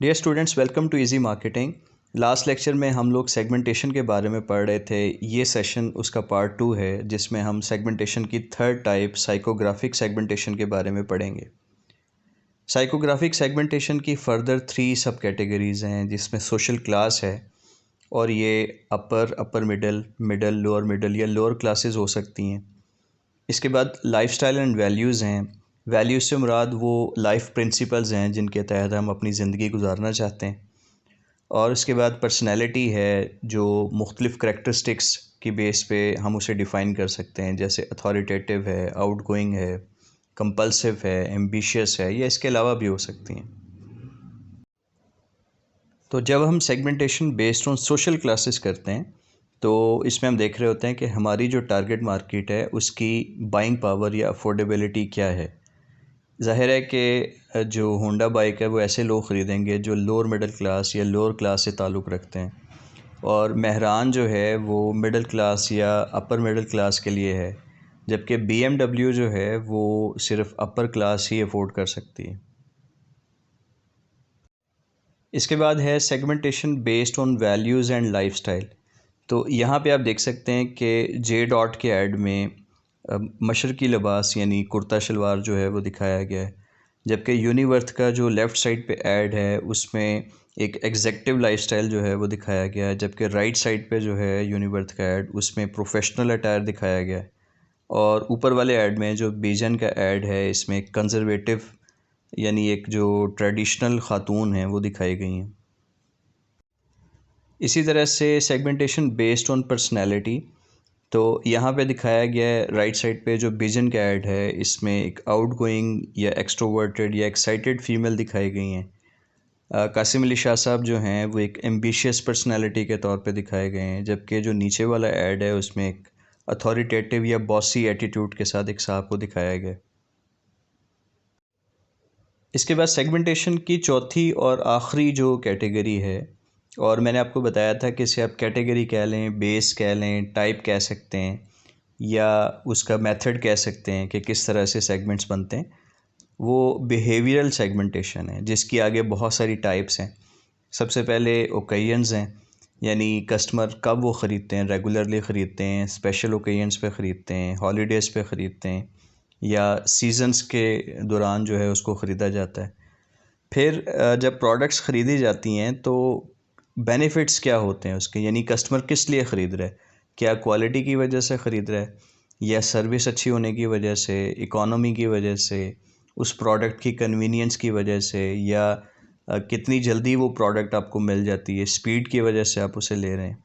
Dear students, welcome to easy marketing. Last lecture में हम लोग सेगमेंटेशन के बारे में पढ़ रहे थे। ये सेशन उसका पार्ट 2 है, जिसमें हम सेगमेंटेशन की थर्ड टाइप साइकोग्राफिक सेगमेंटेशन के बारे में पढ़ेंगे। साइकोग्राफिक सेगमेंटेशन की फर्दर 3 सब कैटेगरीज़ हैं, जिसमें सोशल क्लास है और ये अपर मिडल, लोअर मिडल या लोअर क्लासेस हो सकती हैं। इसके बाद लाइफस्टाइल एंड वैल्यूज़ हैं। वैल्यूज़ से मुराद वो लाइफ प्रिंसिपल्स हैं जिनके तहत हम अपनी ज़िंदगी गुजारना चाहते हैं। और इसके बाद पर्सनैलिटी है, जो मुख्तलिफ़ करैक्टरिस्टिक्स की बेस पे हम उसे डिफ़ाइन कर सकते हैं, जैसे अथॉरिटेटिव है, आउटगोइंग है, कंपल्सिव है, एम्बिशियस है, या इसके अलावा भी हो सकती हैं। तो जब हम segmentation based on social classes करते हैं, तो इसमें हम देख रहे होते हैं कि हमारी जो टारगेट मार्केट है उसकी बाइंग पावर या अफोर्डेबिलिटी क्या है। ज़ाहिर है कि जो होंडा बाइक है वो ऐसे लोग ख़रीदेंगे जो लोअर मिडिल क्लास या लोअर क्लास से ताल्लुक़ रखते हैं, और मेहरान जो है वो मिडिल क्लास या अपर मिडिल क्लास के लिए है, जबकि BMW जो है वो सिर्फ़ अपर क्लास ही अफोर्ड कर सकती है। इसके बाद है segmentation based on values and lifestyle. तो यहाँ पे आप देख सकते हैं कि जे डॉट के ऐड में मशरक़ी लिबास यानी कुर्ता शलवार जो है वो दिखाया गया है, जबकि यूनिवर्थ का जो लेफ़्ट साइड पे ऐड है उसमें एक एग्जेक्टिव लाइफस्टाइल जो है वो दिखाया गया है, जबकि राइट साइड पे जो है यूनिवर्थ का ऐड उसमें प्रोफेशनल अटायर दिखाया गया है। और ऊपर वाले ऐड में जो बीजन का ऐड है इसमें कंज़र्वेटिव यानी एक जो ट्रेडिशनल ख़ातून हैं वो दिखाई गई हैं। इसी तरह से सेगमेंटेशन बेस्ड ऑन पर्सनैलिटी, तो यहाँ पे दिखाया गया है राइट साइड पे जो विजन का ऐड है, इसमें एक आउटगोइंग या एक्सट्रोवर्टेड या एक्साइटेड फीमेल दिखाई गई हैं। कासिम अली शाह साहब जो हैं वो एक एम्बिशियस पर्सनैलिटी के तौर पे दिखाए गए हैं, जबकि जो नीचे वाला ऐड है उसमें एक अथॉरिटेटिव या बॉसी एटीट्यूड के साथ एक साहब को दिखाया गया। इसके बाद सेगमेंटेशन की चौथी और आखिरी जो कैटेगरी है, और मैंने आपको बताया था कि इसे आप कैटेगरी कह लें, बेस कह लें, टाइप कह सकते हैं, या उसका मेथड कह सकते हैं कि किस तरह से सेगमेंट्स बनते हैं। वो बिहेवियरल सेगमेंटेशन है, जिसकी आगे बहुत सारी टाइप्स हैं। सबसे पहले ओकेजन्स हैं, यानी कस्टमर कब वो ख़रीदते हैं, रेगुलरली ख़रीदते हैं, स्पेशल ओकेजन्स पे ख़रीदते हैं, हॉलीडेज़ पे ख़रीदते हैं, या सीज़न्स के दौरान जो है उसको ख़रीदा जाता है। फिर जब प्रोडक्ट्स ख़रीदी जाती हैं तो बेनिफिट्स क्या होते हैं उसके, यानी कस्टमर किस लिए ख़रीद रहा है, क्या क्वालिटी की वजह से ख़रीद रहा है, या सर्विस अच्छी होने की वजह से, इकोनॉमी की वजह से, उस प्रोडक्ट की कन्वीनियंस की वजह से, या कितनी जल्दी वो प्रोडक्ट आपको मिल जाती है, स्पीड की वजह से आप उसे ले रहे हैं।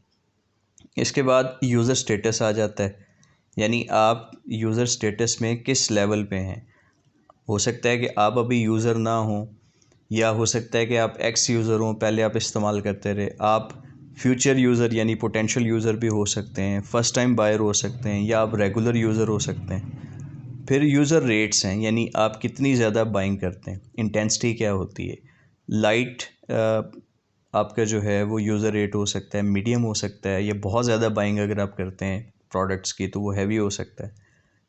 इसके बाद यूज़र स्टेटस आ जाता है, यानी आप यूज़र स्टेटस में किस लेवल पे हैं। हो सकता है कि आप अभी यूज़र ना हों, या हो सकता है कि आप एक्स यूज़र हों, पहले आप इस्तेमाल करते रहे। आप फ्यूचर यूज़र यानी पोटेंशियल यूज़र भी हो सकते हैं, फ़र्स्ट टाइम बायर हो सकते हैं, या आप रेगुलर यूज़र हो सकते हैं। फिर यूज़र रेट्स हैं, यानी आप कितनी ज़्यादा बाइंग करते हैं, इंटेंसिटी क्या होती है। लाइट आपका जो है वो यूज़र रेट हो सकता है, मीडियम हो सकता है, या बहुत ज़्यादा बाइंग अगर आप करते हैं प्रोडक्ट्स की तो वो हैवी हो सकता है।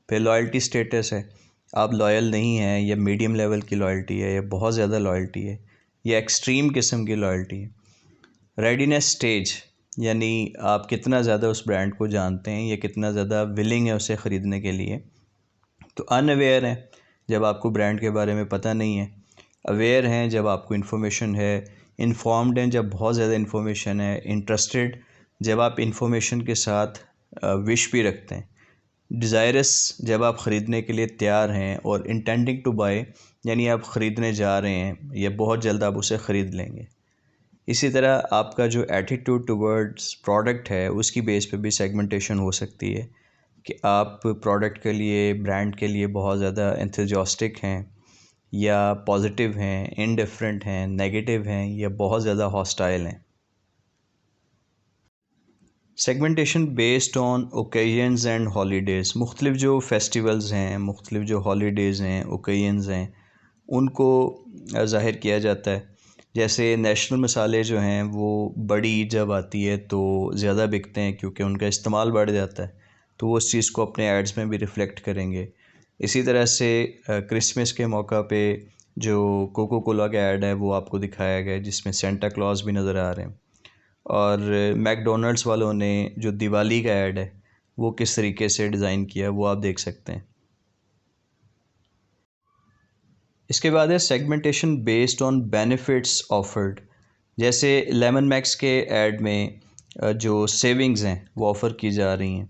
फिर लॉयल्टी स्टेटस है, आप लॉयल नहीं हैं, या मीडियम लेवल की लॉयल्टी है, या बहुत ज़्यादा लॉयल्टी है, या एक्सट्रीम किस्म की लॉयल्टी है। रेडीनेस स्टेज, यानी आप कितना ज़्यादा उस ब्रांड को जानते हैं, या कितना ज़्यादा विलिंग है उसे ख़रीदने के लिए। तो अनअवेयर हैं, जब आपको ब्रांड के बारे में पता नहीं है। अवेयर हैं, जब आपको इन्फॉर्मेशन है। इन्फॉर्म्ड हैं, जब बहुत ज़्यादा इन्फॉर्मेशन है। इंटरेस्टेड, जब आप इन्फॉर्मेशन के साथ विश भी रखते हैं। डिज़ायरस, जब आप ख़रीदने के लिए तैयार हैं। और इंटेंडिंग टू बाय, यानी आप ख़रीदने जा रहे हैं या बहुत जल्द आप उसे ख़रीद लेंगे। इसी तरह आपका जो एटीट्यूड टुवर्ड्स प्रोडक्ट है उसकी बेस पे भी सेगमेंटेशन हो सकती है, कि आप प्रोडक्ट के लिए, ब्रांड के लिए बहुत ज़्यादा एंथुसियास्टिक हैं, या पॉजिटिव हैं, इनडिफरेंट हैं, नेगेटिव हैं, या बहुत ज़्यादा हॉस्टाइल हैं। Segmentation based on occasions and holidays, मुख्तलिफ़ जो फेस्टिवल्स हैं, मुख्तलिफ़ जो हॉलीडेज़ हैं, ओकेजन्स हैं, उनको ज़ाहिर किया जाता है। जैसे नेशनल मसाले जो हैं वो बड़ी ईद जब आती है तो ज़्यादा बिकते हैं, क्योंकि उनका इस्तेमाल बढ़ जाता है। तो वो उस चीज़ को अपने एड्स में भी रिफ़्लेक्ट करेंगे। इसी तरह से क्रिसमस के मौका पे जो कोको कोला का ऐड है वो आपको दिखाया गया है, जिसमें सेंटा क्लॉज भी नज़र आ रहे हैं। और मैकडॉनल्ड्स वालों ने जो दिवाली का ऐड है वो किस तरीके से डिज़ाइन किया है वो आप देख सकते हैं। इसके बाद है segmentation based on benefits offered. जैसे लेमन मैक्स के ऐड में जो सेविंग्स हैं वो ऑफ़र की जा रही हैं।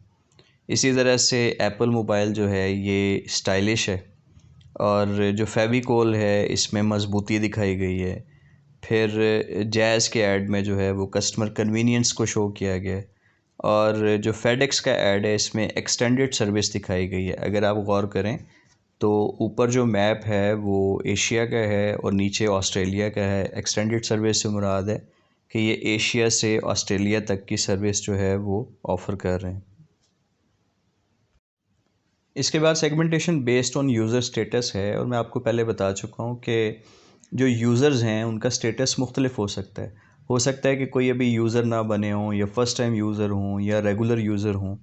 इसी तरह से एप्पल मोबाइल जो है ये स्टाइलिश है, और जो फेविकोल है इसमें मजबूती दिखाई गई है। फिर जैज़ के ऐड में जो है वो कस्टमर कन्वीनियंस को शो किया गया है। और जो फेडेक्स का ऐड है इसमें एक्सटेंडेड सर्विस दिखाई गई है। अगर आप गौर करें तो ऊपर जो मैप है वो एशिया का है और नीचे ऑस्ट्रेलिया का है। एक्सटेंडेड सर्विस से मुराद है कि ये एशिया से ऑस्ट्रेलिया तक की सर्विस जो है वो ऑफ़र कर रहे हैं। इसके बाद segmentation based on user status है, और मैं आपको पहले बता चुका हूँ कि जो यूज़र्स हैं उनका स्टेटस मुख्तलिफ हो सकता है। हो सकता है कि कोई अभी यूज़र ना बने हों, या फ़र्स्ट टाइम यूज़र हों, या रेगुलर यूज़र हों।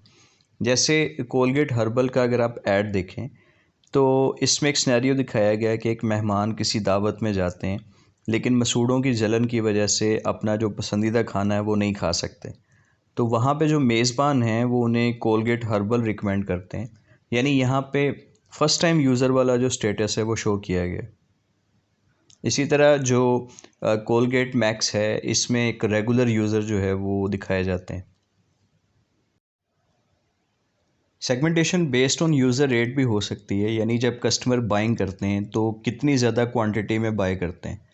जैसे कोलगेट हर्बल का अगर आप ऐड देखें तो इसमें एक सिनेरियो दिखाया गया है कि एक मेहमान किसी दावत में जाते हैं, लेकिन मसूड़ों की जलन की वजह से अपना जो पसंदीदा खाना है वो नहीं खा सकते। तो वहाँ पे जो मेज़बान हैं वो उन्हें कोलगेट हर्बल रिकमेंड करते हैं। यानी यहाँ पे फ़र्स्ट टाइम यूज़र वाला जो स्टेटस है वो शो किया गया। इसी तरह जो कोलगेट मैक्स है इसमें एक रेगुलर यूज़र जो है वो दिखाए जाते हैं। Segmentation based on user rate भी हो सकती है, यानी जब कस्टमर बाइंग करते हैं तो कितनी ज़्यादा क्वांटिटी में बाय करते हैं।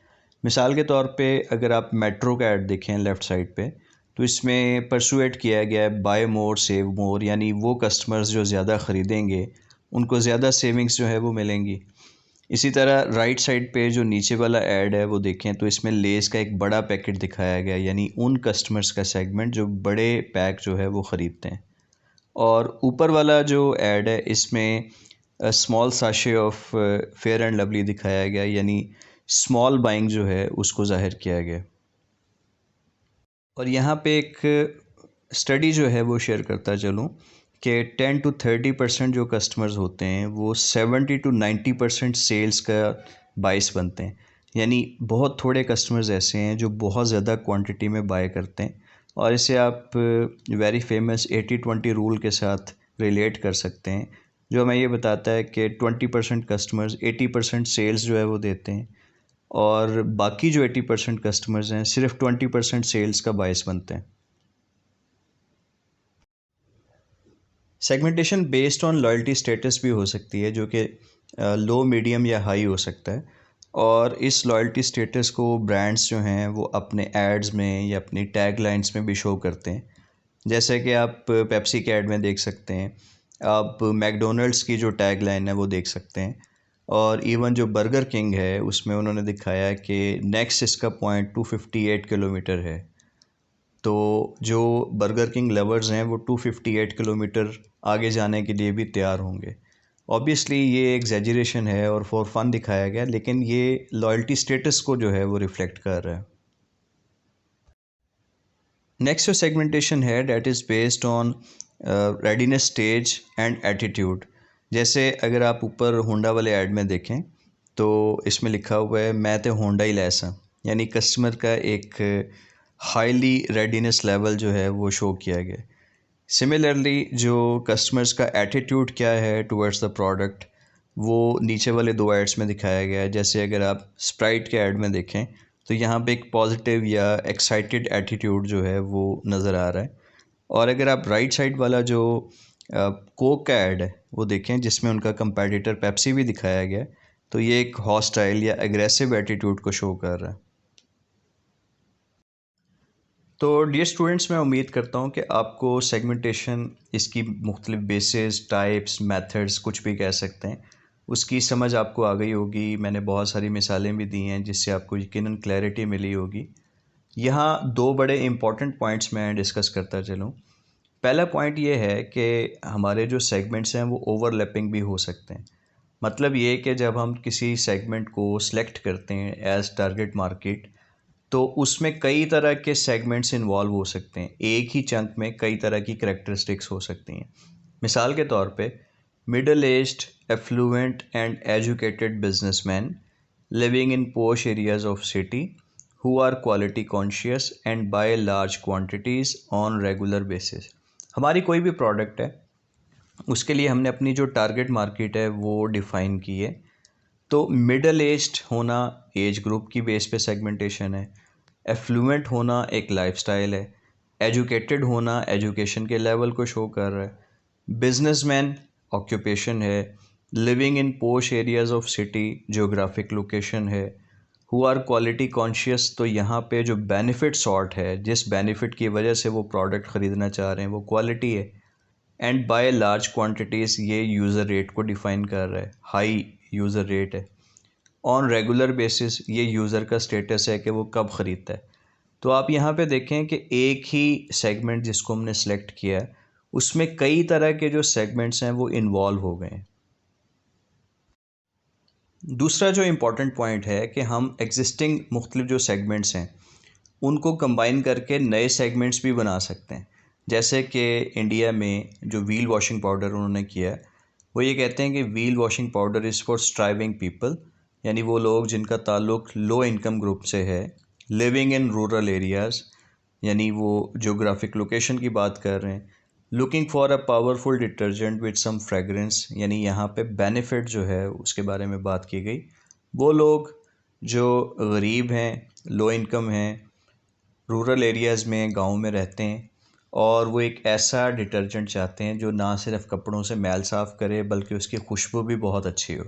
मिसाल के तौर पे अगर आप मेट्रो का ऐड देखें लेफ़्ट साइड पे, तो इसमें परसुएट किया गया है बाय मोर सेव मोर, यानी वो कस्टमर्स जो ज़्यादा ख़रीदेंगे उनको ज़्यादा सेविंग्स जो है वो मिलेंगी। इसी तरह राइट साइड पे जो नीचे वाला ऐड है वो देखें तो इसमें लेस का एक बड़ा पैकेट दिखाया गया, यानी उन कस्टमर्स का सेगमेंट जो बड़े पैक जो है वो ख़रीदते हैं। और ऊपर वाला जो ऐड है इसमें small sachet of fair and lovely दिखाया गया, यानी स्मॉल बाइंग जो है उसको ज़ाहिर किया गया। और यहाँ पे एक स्टडी जो है वो शेयर करता चलूँ कि 10 to 30% जो कस्टमर्स होते हैं वो 70 to 90% सेल्स का बाइस बनते हैं। यानी बहुत थोड़े कस्टमर्स ऐसे हैं जो बहुत ज़्यादा क्वांटिटी में बाय करते हैं, और इसे आप वेरी फेमस 80-20 रूल के साथ रिलेट कर सकते हैं, जो हमें ये बताता है कि 20% कस्टमर्स 80% सेल्स जो है वो देते हैं, और बाकी जो 80% कस्टमर्स हैं सिर्फ 20% सेल्स का बायस बनते हैं। Segmentation based on loyalty status भी हो सकती है, जो कि लो मीडियम या हाई हो सकता है। और इस लॉयल्टी स्टेटस को ब्रांड्स जो हैं वो अपने एड्स में या अपनी टैग लाइन्स में भी शो करते हैं। जैसे कि आप पेप्सी के ऐड में देख सकते हैं, आप मैकडोनल्ड्स की जो टैग लाइन है वो देख सकते हैं, और इवन जो बर्गर किंग है उसमें उन्होंने दिखाया है कि नेक्स्ट इसका पॉइंट 258 किलोमीटर है। तो जो बर्गर किंग लवर्स हैं वो 258 किलोमीटर आगे जाने के लिए भी तैयार होंगे। ऑब्वियसली ये एग्जैजरेशन है और फॉर फन दिखाया गया, लेकिन ये लॉयल्टी स्टेटस को जो है वो रिफ्लेक्ट कर रहा है। नेक्स्ट जो सेगमेंटेशन है that is based on readiness stage and attitude. जैसे अगर आप ऊपर होंडा वाले ऐड में देखें तो इसमें लिखा हुआ है मैं तो होंडा ही लैसा, यानी कस्टमर का एक हाईली रेडीनेस लेवल जो है वो शो किया गया। सिमिलरली जो कस्टमर्स का एटीट्यूड क्या है टुवर्ड्स द प्रोडक्ट वो नीचे वाले दो एड्स में दिखाया गया है। जैसे अगर आप स्प्राइट के ऐड में देखें तो यहाँ पे एक पॉजिटिव या एक्साइटेड एटीट्यूड जो है वो नज़र आ रहा है। और अगर आप राइट साइड वाला जो कोक का ऐड है वो देखें जिसमें उनका कंपेटिटर पेप्सी भी दिखाया गया है, तो ये एक हॉस्टाइल या एग्रेसिव एटीट्यूड को शो कर रहा है। तो डियर स्टूडेंट्स, मैं उम्मीद करता हूँ कि आपको सेगमेंटेशन, इसकी मुख्तलिफ बेसिस, टाइप्स, मेथड्स, कुछ भी कह सकते हैं, उसकी समझ आपको आ गई होगी। मैंने बहुत सारी मिसालें भी दी हैं जिससे आपको यकीनन क्लैरिटी मिली होगी। यहाँ दो बड़े इम्पॉर्टेंट पॉइंट्स मैं डिस्कस करता चलूँ। पहला पॉइंट ये है कि हमारे जो सेगमेंट्स हैं वो ओवरलैपिंग भी हो सकते हैं। मतलब ये कि जब हम किसी सेगमेंट को सिलेक्ट करते हैं एज टारगेट मार्केट, तो उसमें कई तरह के सेगमेंट्स इन्वॉल्व हो सकते हैं। एक ही चंक में कई तरह की करैक्टरिस्टिक्स हो सकती हैं। मिसाल के तौर पे middle aged affluent and educated businessman living in posh areas of city who are quality conscious and buy large quantities on regular basis. हमारी कोई भी प्रोडक्ट है, उसके लिए हमने अपनी जो टारगेट मार्केट है वो डिफ़ाइन की है। तो मिडल एज्ड होना एज ग्रुप की बेस पे सेगमेंटेशन है, एफ्लुएंट होना एक लाइफस्टाइल है, एजुकेटेड होना एजुकेशन के लेवल को शो कर रहा है, बिजनेसमैन ऑक्यूपेशन है, living in posh areas of city geographic location है, हु आर क्वालिटी कॉन्शियस तो यहाँ पे जो बेनिफिट सॉर्ट है, जिस बेनिफिट की वजह से वो प्रोडक्ट ख़रीदना चाह रहे हैं वो क्वालिटी है, एंड बाय लार्ज क्वांटिटीज़ ये यूज़र रेट को डिफ़ाइन कर रहा है, हाई यूज़र रेट है। ऑन रेगुलर बेसिस ये यूज़र का स्टेटस है कि वो कब ख़रीदता है। तो आप यहाँ पे देखें कि एक ही सेगमेंट जिसको हमने सेलेक्ट किया है उसमें कई तरह के जो सेगमेंट्स हैं वो इन्वॉल्व हो गए हैं। दूसरा जो इम्पॉर्टेंट पॉइंट है कि हम एग्जिस्टिंग मुख्तलिफ जो सेगमेंट्स हैं उनको कंबाइन करके नए सेगमेंट्स भी बना सकते हैं। जैसे कि इंडिया में जो व्हील वॉशिंग पाउडर उन्होंने किया है, वो ये कहते हैं कि wheel washing powder is for striving people, यानी वो लोग जिनका ताल्लुक़ लो इनकम ग्रुप से है, लिविंग इन रूरल एरियाज़, यानी वो जोग्राफिक लोकेशन की बात कर रहे हैं, looking for a powerful detergent with some fragrance, यानी यहाँ पे बेनिफिट जो है उसके बारे में बात की गई। वो लोग जो गरीब हैं, लो इनकम हैं, रूरल एरियाज़ में, गाँव में रहते हैं और वो एक ऐसा डिटर्जेंट चाहते हैं जो ना सिर्फ कपड़ों से मैल साफ़ करे बल्कि उसकी खुशबू भी बहुत अच्छी हो।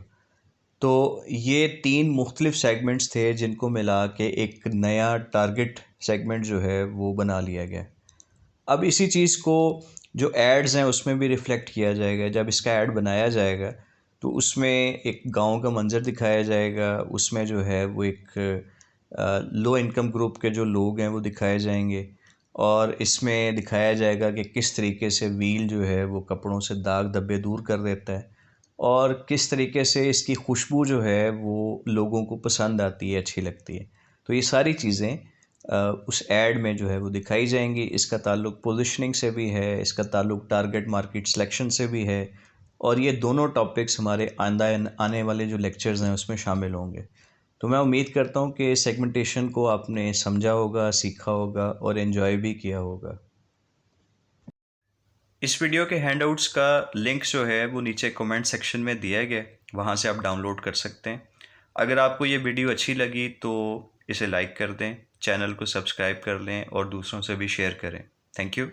तो ये 3 मुख्तलिफ सेगमेंट्स थे जिनको मिला के एक नया टारगेट सेगमेंट जो है वो बना लिया गया। अब इसी चीज़ को जो एड्स हैं उसमें भी रिफ़्लेक्ट किया जाएगा। जब इसका ऐड बनाया जाएगा तो उसमें एक गाँव का मंज़र दिखाया जाएगा, उसमें जो है वो एक लो इनकम ग्रुप के जो लोग हैं वो दिखाए जाएंगे और इसमें दिखाया जाएगा कि किस तरीके से व्हील जो है वो कपड़ों से दाग धब्बे दूर कर देता है और किस तरीके से इसकी खुशबू जो है वो लोगों को पसंद आती है, अच्छी लगती है। तो ये सारी चीज़ें उस ऐड में जो है वो दिखाई जाएंगी। इसका ताल्लुक पोजीशनिंग से भी है, इसका ताल्लुक टारगेट मार्केट सिलेक्शन से भी है और ये दोनों टॉपिक्स हमारे आंदा आने वाले जो लेक्चर्स हैं उसमें शामिल होंगे। तो मैं उम्मीद करता हूँ कि सेगमेंटेशन को आपने समझा होगा, सीखा होगा और एंजॉय भी किया होगा। इस वीडियो के हैंडआउट्स का लिंक जो है वो नीचे कमेंट सेक्शन में दिया गया है, वहाँ से आप डाउनलोड कर सकते हैं। अगर आपको ये वीडियो अच्छी लगी तो इसे लाइक कर दें, चैनल को सब्सक्राइब कर लें और दूसरों से भी शेयर करें। Thank you.